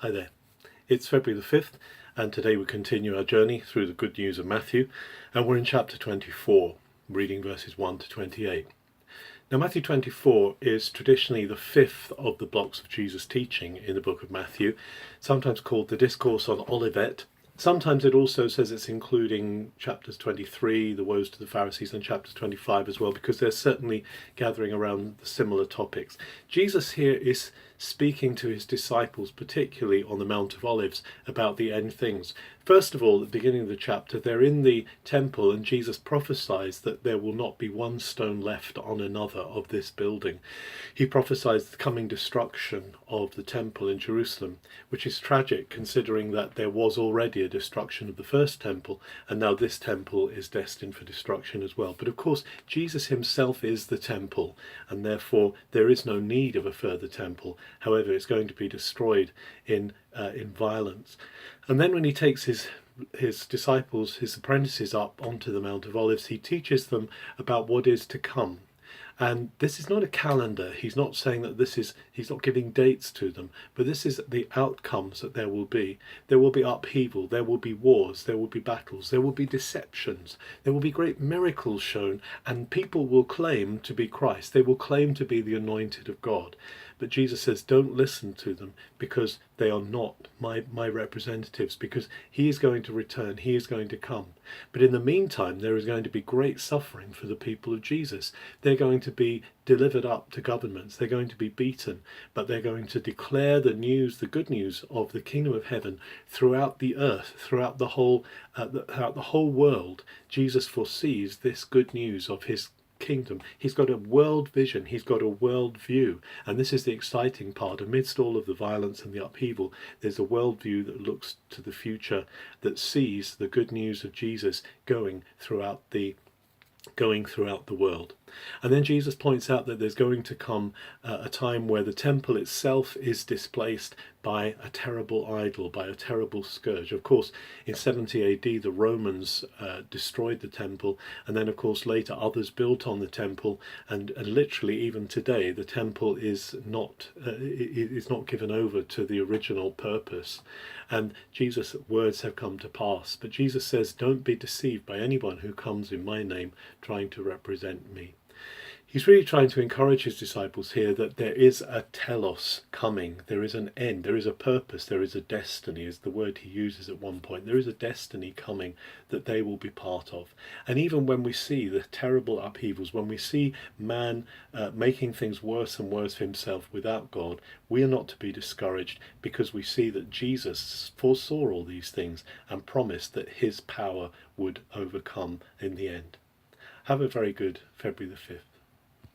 Hi there. It's February the 5th, and today we continue our journey through the good news of Matthew, and we're in chapter 24, reading verses 1 to 28. Now, Matthew 24 is traditionally the fifth of the blocks of Jesus' teaching in the book of Matthew, sometimes called the Discourse on Olivet. Sometimes it also says it's including chapters 23, the woes to the Pharisees, and chapter 25 as well, because they're certainly gathering around similar topics. Jesus here is speaking to his disciples, particularly on the Mount of Olives, about the end things. First of all, at the beginning of the chapter, they're in the temple, and Jesus prophesies that there will not be one stone left on another of this building. He prophesies the coming destruction of the temple in Jerusalem, which is tragic considering that there was already a destruction of the first temple, and now this temple is destined for destruction as well. But of course, Jesus himself is the temple, and therefore there is no need of a further temple. However, it's going to be destroyed in violence. And then when he takes his disciples, his apprentices, up onto the Mount of Olives, he teaches them about what is to come. And this is not a calendar. He's not saying that he's not giving dates to them, but this is the outcomes that there will be. There will be upheaval, there will be wars, there will be battles, there will be deceptions, there will be great miracles shown, and people will claim to be Christ. They will claim to be the anointed of God. But Jesus says, don't listen to them, because they are not my representatives, because he is going to return, he is going to come. But in the meantime, there is going to be great suffering for the people of Jesus. They're going to be delivered up to governments, they're going to be beaten, but they're going to declare the news, the good news of the kingdom of heaven throughout the earth, throughout the whole world. Jesus foresees this good news of his kingdom. He's got a world vision, he's got a world view, and this is the exciting part. Amidst all of the violence and the upheaval, there's a world view that looks to the future, that sees the good news of Jesus going throughout the world. And then Jesus points out that there's going to come a time where the temple itself is displaced by a terrible idol, by a terrible scourge. Of course, in 70 AD, the Romans destroyed the temple, and then, of course, later others built on the temple, and literally even today, the temple is not given over to the original purpose. And Jesus' words have come to pass. But Jesus says, don't be deceived by anyone who comes in my name trying to represent me. He's really trying to encourage his disciples here that there is a telos coming, there is an end, there is a purpose, there is a destiny, is the word he uses at one point. There is a destiny coming that they will be part of. And even when we see the terrible upheavals, when we see man making things worse and worse for himself without God, we are not to be discouraged, because we see that Jesus foresaw all these things and promised that his power would overcome in the end. Have a very good February the 5th.